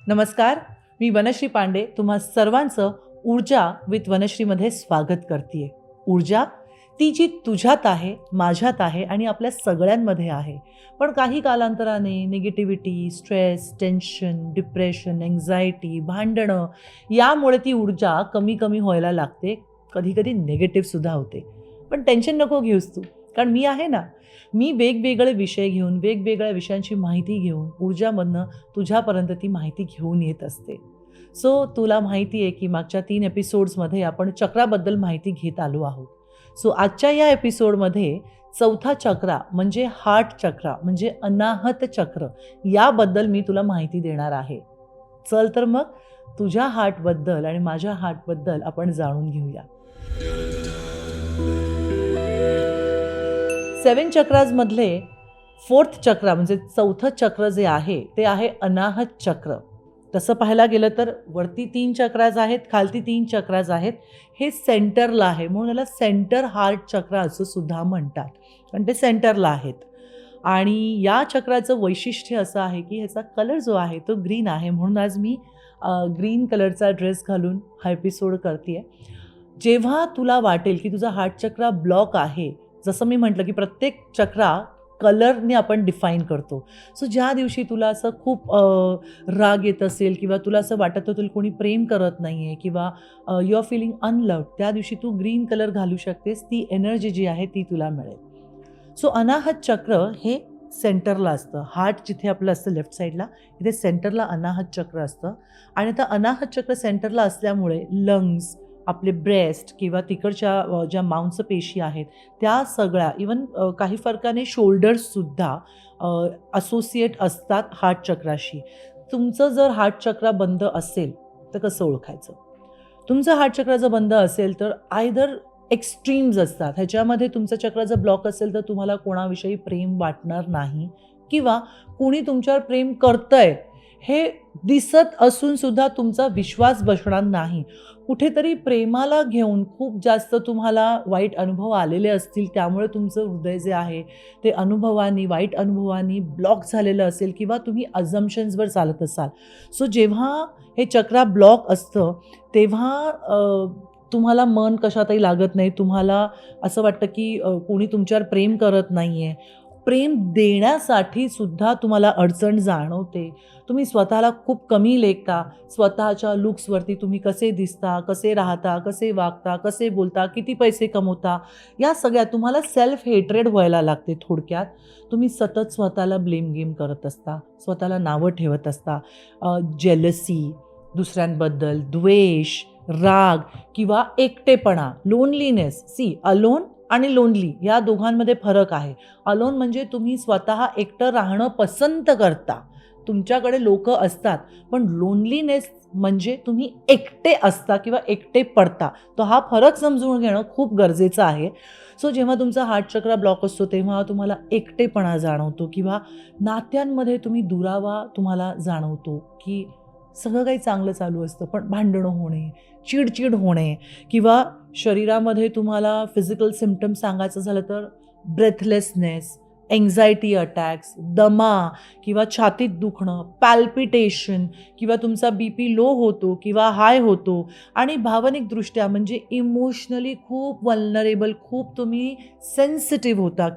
नमस्कार, मी वनश्री पांडे तुम्हा सर्वांचं ऊर्जा विथ वनश्रीमध्ये स्वागत करते. ऊर्जा ती जी तुझ्यात आहे, माझ्यात आहे आणि आपल्या सगळ्यांमध्ये आहे. पण काही कालांतराने negativity, stress, tension, depression, anxiety, भांडणं यामुळे ती ऊर्जा कमी कमी व्हायला लागते. कधी-कधी निगेटिव्हसुद्धा होते. पण टेन्शन नको घेऊस तू, कारण मी आहे ना. मी वेगवेगळे विषय घेऊन, वेगवेगळ्या विषयांची माहिती घेऊन ऊर्जामधनं तुझ्यापर्यंत ती माहिती घेऊन येत असते. सो तुला माहिती आहे की मागच्या 3 एपिसोड्समध्ये आपण चक्राबद्दल माहिती घेत आलो आहोत. सो आजच्या या एपिसोडमध्ये चौथा चक्रा म्हणजे हार्ट चक्रा म्हणजे अनाहत चक्र याबद्दल मी तुला माहिती देणार आहे. चल तर मग तुझ्या हार्टबद्दल आणि माझ्या हार्टबद्दल आपण जाणून घेऊया. 7 चक्राजमधले 4th चक्र म्हणजे चौथं चक्र जे आहे ते आहे अनाहत चक्र. तसं पाहायला गेलं तर वरती 3 चक्राज आहेत, खालती 3 चक्राज आहेत. हे सेंटरला आहे म्हणून याला सेंटर हार्ट चक्र असं सुद्धा म्हणतात, कारण ते सेंटरला आहेत. आणि या चक्राचं वैशिष्ट्य असं आहे की ह्याचा कलर जो आहे तो ग्रीन आहे. म्हणून आज मी ग्रीन कलरचा ड्रेस घालून हा एपिसोड करते आहे. जेव्हा तुला वाटेल की तुझा हार्ट चक्रा ब्लॉक आहे, जसं मी म्हटलं की प्रत्येक चक्रा कलरने आपण डिफाईन करतो. सो ज्या दिवशी तुला असं खूप राग येत असेल किंवा तुला असं वाटत असेल कोणी प्रेम करत नाही आहे किंवा यू आर फिलिंग अनलव्ड, त्या दिवशी तू ग्रीन कलर घालू शकतेस. ती एनर्जी जी आहे ती तुला मिळेल. सो अनाहत चक्र हे सेंटरला असतं. हार्ट जिथे आपलं असतं लेफ्ट साईडला, इथे सेंटरला अनाहत चक्र असतं. आणि आता अनाहत चक्र सेंटरला असल्यामुळे लंग्स, आपले ब्रेस्ट किंवा तिकडच्या ज्या मांसपेशी आहेत त्या सगळ्या इवन काही फरकाने शोल्डर्ससुद्धा असोसिएट असतात हार्ट चक्राशी. तुमचं जर हार्ट चक्रा बंद असेल तर कसं ओळखायचं? तुमचं हार्ट चक्र जर बंद असेल तर आयदर एक्स्ट्रीम्स असतात. ह्याच्यामध्ये तुमचा चक्र जर ब्लॉक असेल तर तुम्हाला कोणाविषयी प्रेम वाटणार नाही किंवा कोणी तुमच्यावर प्रेम करतंय हे दिसत असून सुद्धा तुमचा विश्वास बसणार नाही. कुठेतरी प्रेमाला घेऊन खूप जास्त तुम्हाला वाईट अनुभव आलेले असतील, त्यामुळे तुमचं हृदय जे आहे ते अनुभवांनी, वाईट अनुभवांनी ब्लॉक झालेलं असेल किंवा तुम्ही अझम्पशन्सवर चालत असाल. सो जेव्हा हे चक्रा ब्लॉक असतं तेव्हा तुम्हाला मन कशातही लागत नाही. तुम्हाला असं वाटतं की कोणी तुमच्यावर प्रेम करत नाही आहे. प्रेम देण्यासाठी सुद्धा तुम्हाला अडचण जाणवते. तुम्ही स्वतःला खूप कमी लेखता. स्वतःच्या लुक्सवरती तुम्ही कसे दिसता, कसे राहता, कसे वागता, कसे बोलता, किती पैसे कमवता, या सगळ्या तुम्हाला सेल्फ हेट्रेड व्हायला लागते. थोडक्यात तुम्ही सतत स्वतःला ब्लेम गेम करत असता, स्वतःला नावं ठेवत असता. जेलसी, दुसऱ्यांबद्दल द्वेष, राग किंवा एकटेपणा, लोनलीनेस. सी, अलोन आणि लोनली या दोघांमध्ये फरक आहे. अलोन म्हणजे तुम्ही स्वतः एकटं राहणं पसंत करता, तुमच्याकडे लोक असतात. पण लोनलीनेस म्हणजे तुम्ही एकटे असता किंवा एकटे पडता. तो हा फरक समजून घेणं खूप गरजेचं आहे. सो जेव्हा तुमचा हार्ट चक्र ब्लॉक असतो तेव्हा तुम्हाला एकटेपणा जाणवतो किंवा नात्यांमध्ये तुम्ही दुरावा तुम्हाला जाणवतो की सगळं काही चांगलं चालू असतं पण भांडणं होणे, चिडचिड होणे किंवा शरीरामध्ये तुम्हाला फिजिकल सिम्पटम्स सांगायचं झालं तर ब्रेथलेसनेस, एन्झायटी अटॅक्स, दमा किंवा छातीत दुखणं, पॅल्पिटेशन किंवा तुमचा BP लो होतो किंवा हाय होतो. आणि भावनिकदृष्ट्या म्हणजे इमोशनली खूप वल्नरेबल, खूप तुम्ही सेन्सिटिव्ह होता.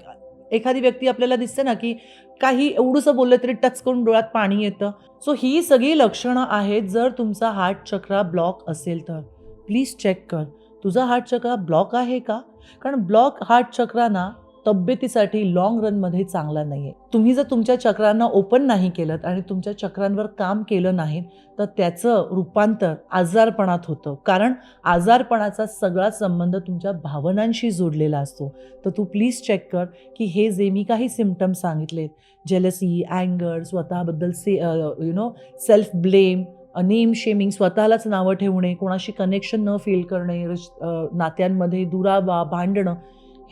एखादी व्यक्ती आपल्याला दिसते ना की काही एवढंसं बोललं तरी टच करून डोळ्यात पाणी येतं. सो ही सगळी लक्षणं आहेत जर तुमचा हार्ट चक्रा ब्लॉक असेल तर. प्लीज चेक कर, तुझा हार्ट चक्रा ब्लॉक आहे का? कारण ब्लॉक हार्ट चक्रा ना तब्येतीसाठी लाँग रनमध्ये चांगला नाही आहे. तुम्ही जर तुमच्या चक्रांना ओपन नाही केलं आणि तुमच्या चक्रांवर काम केलं नाही तर त्याचं रूपांतर आजारपणात होतं. कारण आजारपणाचा सगळा संबंध तुमच्या भावनांशी जोडलेला असतो. तर तू प्लीज चेक कर की हे जे मी काही सिम्पटम्स सांगितलेत, जेलसी, अँगर, स्वतःबद्दल सेल्फ ब्लेम, नेम शेमिंग, स्वतःलाच नावं ठेवणे, कोणाशी कनेक्शन न फील करणे, नात्यांमध्ये दुरावा, भांडणं,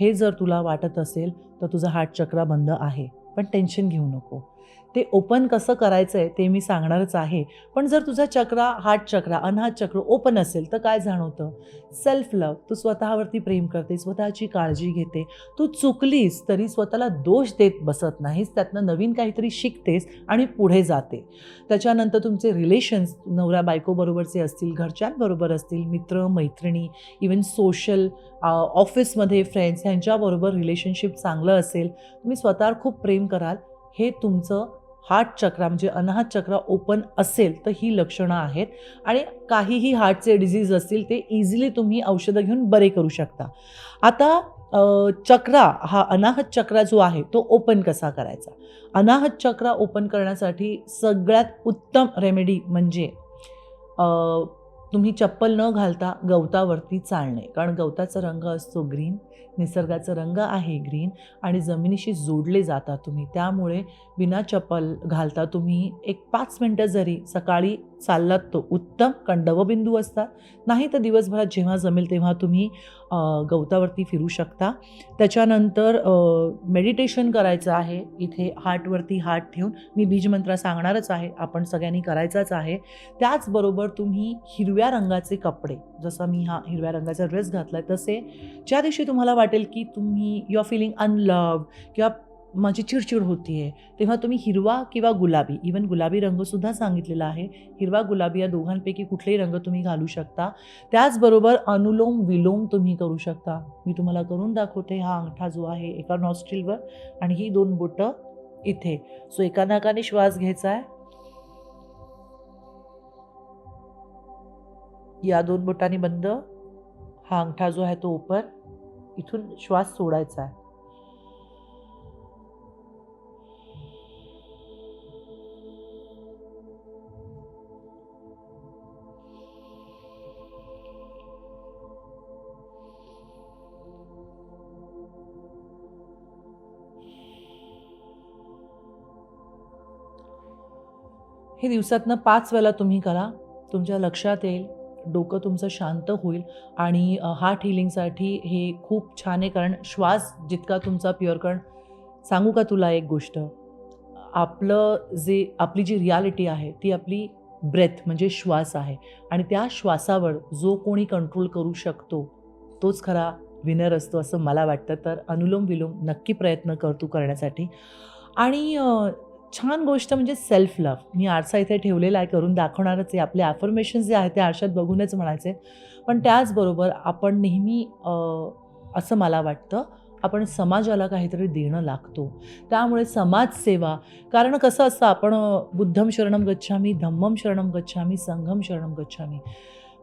हे जर तुला वाटत असेल तर तुझा हार्ट चक्रा बंद आहे. पण टेन्शन घेऊ नको. ते ओपन कसं करायचं आहे ते मी सांगणारच आहे. पण जर तुझा चक्रा, हार्ट चक्रा, अनाहत चक्र ओपन असेल तर काय जाणवतं? Self love. तू स्वतःवरती प्रेम करते, स्वतःची काळजी घेते. तू चुकलीस तरी स्वतःला दोष देत बसत नाहीस, त्यातनं नवीन काहीतरी शिकतेस आणि पुढे जाते. त्याच्यानंतर तुमचे रिलेशन्स नवरा बायकोबरोबरचे असतील, घरच्यांबरोबर असतील, मित्र मैत्रिणी, इवन सोशल ऑफिसमध्ये फ्रेंड्स ह्यांच्याबरोबर रिलेशनशिप चांगलं असेल, तुम्ही स्वतःवर खूप प्रेम कराल. हे तुमचं हार्ट चक्रा म्हणजे अनाहत चक्रा ओपन असेल तर ही लक्षणं आहेत. आणि काहीही हार्टचे डिझीज असतील ते इझिली तुम्ही औषधं घेऊन बरे करू शकता. आता चक्रा हा अनाहत चक्रा जो आहे तो ओपन कसा करायचा? अनाहत चक्रा ओपन करण्यासाठी सगळ्यात उत्तम रेमेडी म्हणजे तुम्ही चप्पल न घालता गवतावरती चालणे. कारण गवताचा रंग असतो ग्रीन, निसर्गाचा रंग आहे ग्रीन आणि जमिनीशी जोडले जाता तुम्ही. त्यामुळे बिना चप्पल घालता तुम्ही एक 5 मिनटं जरी सकाळी चाललात तो उत्तम, कारण दवबिंदू असतात. नाही तर दिवसभरात जेव्हा जमेल तेव्हा तुम्ही गवतावरती फिरू शकता. त्याच्यानंतर मेडिटेशन करायचं आहे. इथे हार्टवरती हात ठेवून मी बीजमंत्र सांगणारच आहे, आपण सगळ्यांनी करायचाच आहे. त्याचबरोबर तुम्ही हिरव्या रंगाचे कपडे, जसं मी हा हिरव्या रंगाचा ड्रेस घातला आहे तसे, ज्या दिवशी तुम्हाला वाटेल की तुम्ही यू आर फीलिंग अनलव्ड किंवा माझी चिडचिड होती आहे, तेव्हा तुम्ही हिरवा किंवा गुलाबी, इवन गुलाबी रंगसुद्धा सांगितलेला आहे, हिरवा गुलाबी या दोघांपैकी कुठलेही रंग तुम्ही घालू शकता. त्याचबरोबर अनुलोम विलोम तुम्ही करू शकता. मी तुम्हाला करून दाखवते. हा अंगठा जो आहे एका नॉस्ट्रिलवर आणि ही 2 बोटं इथे. सो एका नाकाने श्वास घ्यायचा आहे, या 2 बोटांनी बंद, हा अंगठा जो आहे तो ओपन, इथून श्वास सोडायचा आहे. हे दिवसातनं 5 वेळा तुम्ही करा. तुमच्या लक्षात येईल, डोकं तुमचं शांत होईल आणि हार्ट हिलिंगसाठी हे खूप छान आहे. कारण श्वास जितका तुमचा प्युअर, कारण सांगू का तुला एक गोष्ट, आपली जी रियालिटी आहे ती आपली ब्रेथ म्हणजे श्वास आहे आणि त्या श्वासावर जो कोणी कंट्रोल करू शकतो तोच खरा विनर असतो असं मला वाटतं. तर अनुलोम विलोम नक्की प्रयत्न कर तू करण्यासाठी. आणि छान गोष्ट म्हणजे सेल्फ लव्ह. मी आरसा इथे ठेवलेला आहे, करून दाखवणारच आहे. आपले ॲफर्मेशन्स जे आहेत ते आरशात बघूनच म्हणायचे. पण त्याचबरोबर आपण नेहमी असं मला वाटतं, आपण समाजाला काहीतरी देणं लागतो. त्यामुळे समाजसेवा, कारण कसं असतं, आपण बुद्धं शरणं गच्छामी, धम्मं शरणं गच्छामी, संघं शरणं गच्छामी.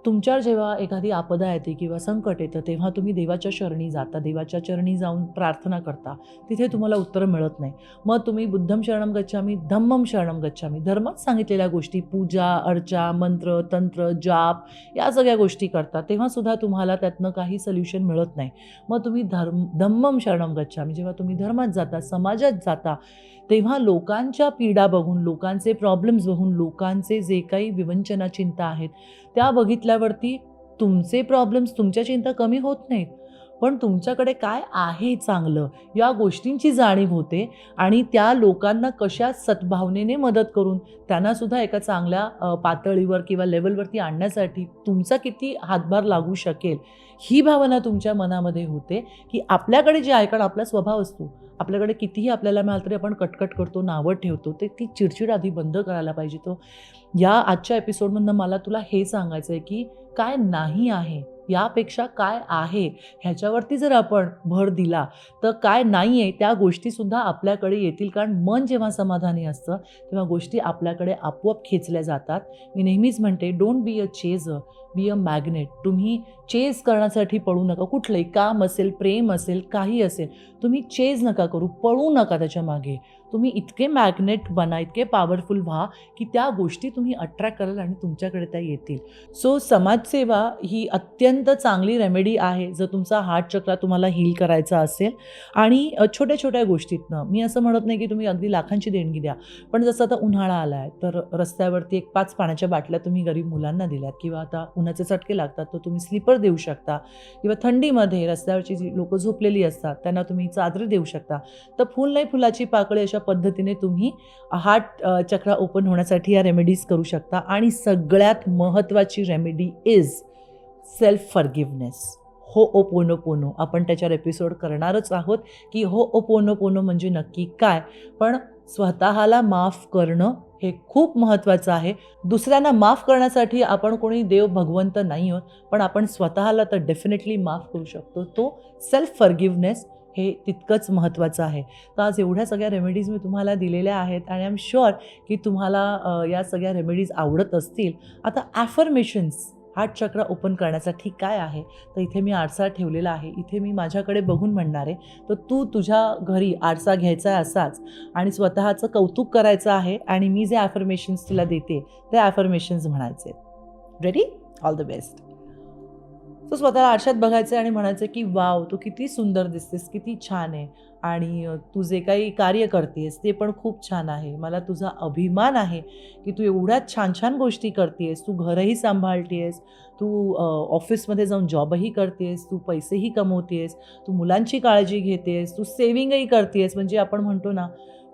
तुमच्यावर जेव्हा एखादी आपदा येते किंवा संकट येतं तेव्हा तुम्ही देवाच्या चरणी जाता, देवाच्या चरणी जाऊन प्रार्थना करता, तिथे तुम्हाला उत्तरं मिळत नाही. मग तुम्ही बुद्धं शरणं गच्छामी, धम्मं शरणं गच्छामी, धर्मात सांगितलेल्या गोष्टी, पूजा अर्चा, मंत्र तंत्र जाप या सगळ्या गोष्टी करता, तेव्हासुद्धा तुम्हाला त्यातनं काही सोल्युशन मिळत नाही. मग तुम्ही धम्मं शरणं गच्छामी, जेव्हा तुम्ही धर्मात जाता, समाजात जाता, तेव्हा लोकांच्या पीडा बघून, लोकांचे प्रॉब्लेम्स बघून, लोकांचे जे काही विवंचना चिंता आहेत त्या बघितल्यावरती तुमचे प्रॉब्लेम्स, तुमच्या चिंता कमी होत नाहीत, पण तुमच्याकडे काय आहे चांगलं या गोष्टींची जाणीव होते आणि त्या लोकांना कशा सद्भावनेने मदत करून त्यांनासुद्धा एका चांगल्या पातळीवर किंवा लेवलवरती आणण्यासाठी तुमचा किती हातभार लागू शकेल ही भावना तुमच्या मनामध्ये होते. की आपल्याकडे जे आहे, कारण आपला स्वभाव असतो, आपल्याकडे कितीही आपल्याला मिळालं तरी आपण कटकट करतो, नावं ठेवतो, ते ती चिडचिड आधी बंद करायला पाहिजे. तो या आजच्या एपिसोडमधनं मला तुला हे सांगायचं आहे की काय नाही आहे यापेक्षा काय आहे ह्याच्यावरती जर आपण भर दिला तर काय नाही आहे त्या गोष्टीसुद्धा आपल्याकडे येतील. कारण मन जेव्हा समाधानी असतं तेव्हा गोष्टी आपल्याकडे आपोआप खेचल्या जातात. मी नेहमीच म्हणते, don't be a chaser, be a magnet. तुम्ही चेज करण्यासाठी पळू नका. कुठलंही काम असेल, प्रेम असेल, काही असेल, तुम्ही चेज नका करू, पळू नका त्याच्या मागे. तुम्ही इतके मॅग्नेट बना, इतके पॉवरफुल व्हा की त्या गोष्टी तुम्ही अट्रॅक्ट कराल आणि तुमच्याकडे त्या येतील. सो समाजसेवा ही अत्यंत चांगली रेमेडी आहे जर तुमचा हार्ट चक्रा तुम्हाला हील करायचा असेल. आणि छोट्या छोट्या गोष्टीतनं, मी असं म्हणत नाही की तुम्ही अगदी लाखांची देणगी द्या, पण जसं आता उन्हाळा आला आहे तर रस्त्यावरती एक 5 पाण्याच्या बाटल्या तुम्ही गरीब मुलांना दिल्यात, किंवा आता उन्हाचे चटके लागतात तर तुम्ही स्लीपर देऊ शकता, किंवा थंडीमध्ये रस्त्यावरची जी लोकं झोपलेली असतात त्यांना तुम्ही चादरी देऊ शकता. तर फूल नाही फुलाची पाकळी अशा अशा पद्धतीने तुम्ही हार्ट चक्र ओपन होण्यासाठी या रेमेडीज करू शकता. आणि सगळ्यात महत्त्वाची रेमेडी इज सेल्फ फॉरगिव्हनेस. होओपोनोपोनो आपण त्याच्यावर एपिसोड करणारच आहोत की होओपोनोपोनो म्हणजे नक्की काय. पण स्वतःला माफ करणं हे खूप महत्त्वाचं आहे. दुसऱ्यांना माफ करण्यासाठी आपण कोणी देव भगवंत नाही आहोत, पण आपण स्वतःला तर डेफिनेटली माफ करू शकतो. तो सेल्फ फॉरगिव्हनेस हे तितकंच महत्त्वाचं आहे. तर आज एवढ्या सगळ्या रेमेडीज मी तुम्हाला दिलेल्या आहेत आणि आय एम शुअर की तुम्हाला या सगळ्या रेमेडीज आवडत असतील. आता ॲफर्मेशन्स हार्ट चक्र ओपन करण्यासाठी काय आहे, तर इथे मी आरसा ठेवलेला आहे. इथे मी माझ्याकडे बघून म्हणणार आहे, तर तू तुझ्या घरी आरसा घ्यायचा आहे असाच आणि स्वतःचं कौतुक करायचं आहे आणि मी जे ॲफर्मेशन्स तुला देते ते ॲफर्मेशन्स म्हणायचे. Ready? All the best. So स्वतःला आरशात बघायचं आणि म्हणायचं की वाव, तू किती सुंदर दिसतेस, किती छान आहे आणि तू जे काही कार्य करतेस ते पण खूप छान आहे. मला तुझा अभिमान आहे की तू एवढ्या छान छान गोष्टी करतेस. तू घरही सांभाळतेस, तू ऑफिसमध्ये जाऊन जॉबही करतेस, तू पैसेही कमवतेस, तू मुलांची काळजी घेतेस, तू सेविंगही करतेस. म्हणजे आपण म्हणतो ना,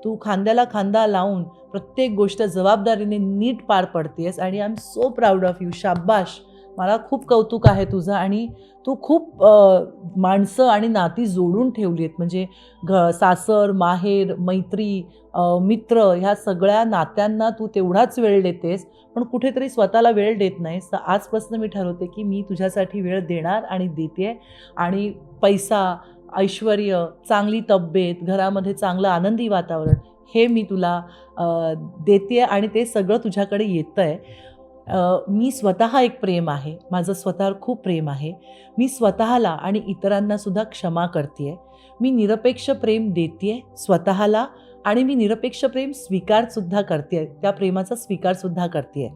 तू खांद्याला खांदा लावून प्रत्येक गोष्ट जबाबदारीने नीट पार पडतेस आणि I am so proud of you. शाबाश, मला खूप कौतुक आहे तुझं. आणि तू खूप माणसं आणि नाती जोडून ठेवली आहेत. म्हणजे सासर, माहेर, मैत्री, मित्र ह्या सगळ्या नात्यांना तू तेवढाच वेळ देतेस, पण कुठेतरी स्वतःला वेळ देत नाहीस. तर आजपासून मी ठरवते की मी तुझ्यासाठी वेळ देणार आणि देते. आणि पैसा, ऐश्वर्य, चांगली तब्येत, घरामध्ये चांगलं आनंदी वातावरण हे मी तुला देते आणि ते सगळं तुझ्याकडे येतं आहे. मी स्वतः एक प्रेम आहे, माझं स्वतःवर खूप प्रेम आहे. मी स्वतःला आणि इतरांनासुद्धा क्षमा करते आहे. मी निरपेक्ष प्रेम देते आहे स्वतःला आणि मी निरपेक्ष प्रेम स्वीकारसुद्धा करते आहे, त्या प्रेमाचा स्वीकारसुद्धा करते आहे.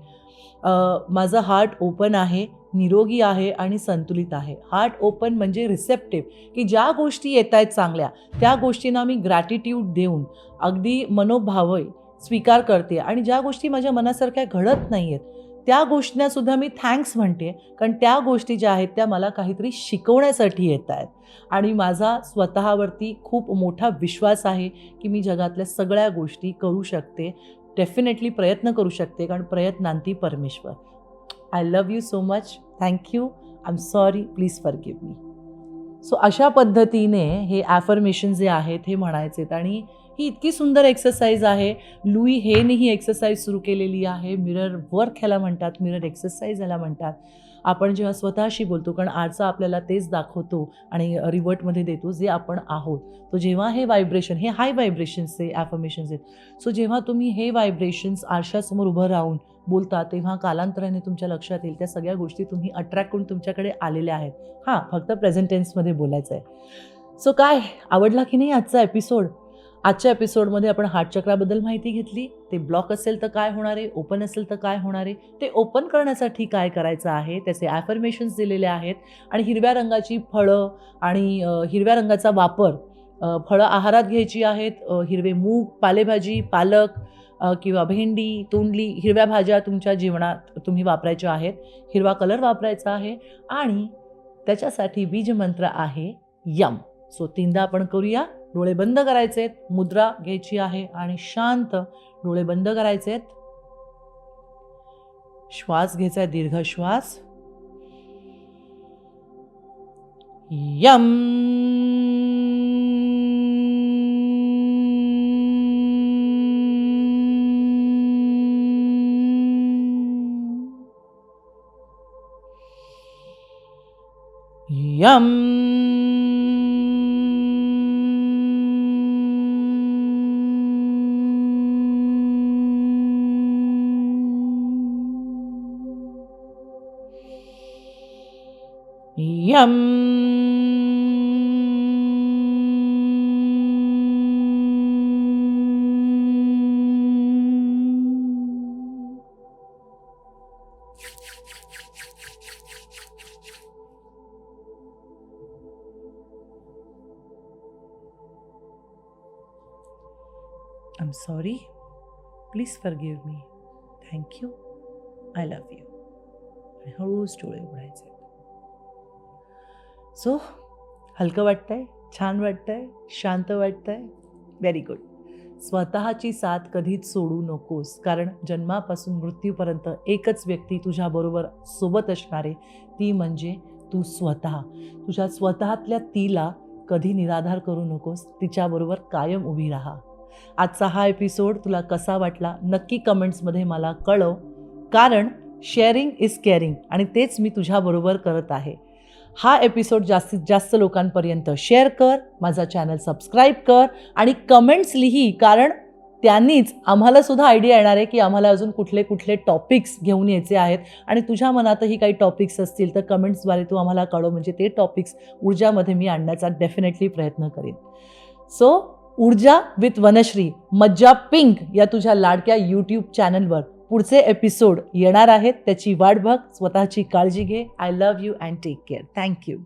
माझं हार्ट ओपन आहे, निरोगी आहे आणि संतुलित आहे. हार्ट ओपन म्हणजे रिसेप्टिव्ह, की ज्या गोष्टी येत आहेत चांगल्या त्या गोष्टींना मी ग्रॅटिट्यूड देऊन अगदी मनोभावे स्वीकार करते आणि ज्या गोष्टी माझ्या मनासारख्या घडत नाही आहेत त्या गोष्टींनासुद्धा मी थँक्स म्हणते, कारण त्या गोष्टी ज्या आहेत त्या मला काहीतरी शिकवण्यासाठी येत आहेत. आणि माझा स्वतःवरती खूप मोठा विश्वास आहे की मी जगातल्या सगळ्या गोष्टी करू शकते. डेफिनेटली प्रयत्न करू शकते, कारण प्रयत्नांती परमेश्वर. I love you so much. Thank you. I am sorry. Please forgive me. So अशा पद्धतीने हे ॲफर्मेशन जे आहेत हे म्हणायचे. आणि ही इतकी सुंदर एक्सरसाइज आहे. लुई हेने ही एक्सरसाइज सुरू केलेली आहे. मिरर वर्क ह्याला म्हणतात, मिरर एक्सरसाइज ह्याला म्हणतात. आपण जेव्हा स्वतःशी बोलतो, कारण आरसा आपल्याला तेच दाखवतो आणि रिव्हर्टमध्ये देतो जे आपण आहोत. तो जेव्हा हे व्हायब्रेशन, हे हाय व्हायब्रेशन्सचे ॲफर्मेशन्स आहेत. सो जेव्हा तुम्ही हे व्हायब्रेशन्स आरशासमोर उभं राहून बोलता, तेव्हा कालांतराने तुमच्या लक्षात येईल त्या सगळ्या गोष्टी तुम्ही अट्रॅक्ट करून तुमच्याकडे आलेल्या आहेत. हां, फक्त प्रेझेंट टेन्समध्ये बोलायचं आहे. सो काय आवडला की नाही आजचा एपिसोड? आजच्या एपिसोडमध्ये आपण हार्ट चक्राबद्दल माहिती घेतली. ते ब्लॉक असेल तर काय होणार आहे, ओपन असेल तर काय होणार आहे, ते ओपन करण्यासाठी काय करायचं आहे, त्याचे ॲफर्मेशन्स दिलेले आहेत. आणि हिरव्या रंगाची फळं आणि हिरव्या रंगाचा वापर, फळं आहारात घ्यायची आहेत. हिरवे मूग, पालेभाजी, पालक किंवा भेंडी, तोंडली, हिरव्या भाज्या तुमच्या जेवणात तुम्ही वापरायच्या आहेत. हिरवा कलर वापरायचा आहे आणि त्याच्यासाठी बीजमंत्र आहे यम. सो 3दा आपण करूया. डोळे बंद करायचे आहेत, मुद्रा घ्यायची आहे आणि शांत डोळे बंद करायचे आहेत. श्वास घ्यायचा आहे, दीर्घ श्वास. यम. यम. यम. I'm sorry. Please forgive me. Thank you. I love you. आणि हळूच डोळे उघडायचे. सो हलकं वाटतंय, छान वाटतंय, शांत वाटतंय. Very good. स्वतःची साथ कधीच सोडू नकोस, कारण जन्मापासून मृत्यूपर्यंत एकच व्यक्ती तुझ्याबरोबर सोबत असणारे, ती म्हणजे तू स्वतः. तुझ्या स्वतःतल्या तिला कधी निराधार करू नकोस, तिच्याबरोबर कायम उभी राहा. आजचा हा एपिसोड तुला कसा वाटला नक्की कमेंट्समध्ये मला कळव, कारण शेअरिंग इज केअरिंग आणि तेच मी तुझ्याबरोबर करत आहे. हा एपिसोड जास्तीत जास्त लोकांपर्यंत शेअर कर, माझा चॅनल सबस्क्राईब कर आणि कमेंट्स लिही, कारण त्यांनीच आम्हाला सुद्धा आयडिया येणार आहे की आम्हाला अजून कुठले कुठले टॉपिक्स घेऊन यायचे आहेत. आणि तुझ्या मनातही काही टॉपिक्स असतील तर कमेंट्सद्वारे तू आम्हाला कळव, म्हणजे ते टॉपिक्स ऊर्जामध्ये मी आणण्याचा डेफिनेटली प्रयत्न करीन. सो ऊर्जा विथ वनश्री मज्जा पिंक या तुझ्या लाडक्या यूट्यूब चॅनलवर पुढचे एपिसोड येणार आहेत. त्याची वाट बघ. स्वतःची काळजी घे. I love you and take care. Thank you.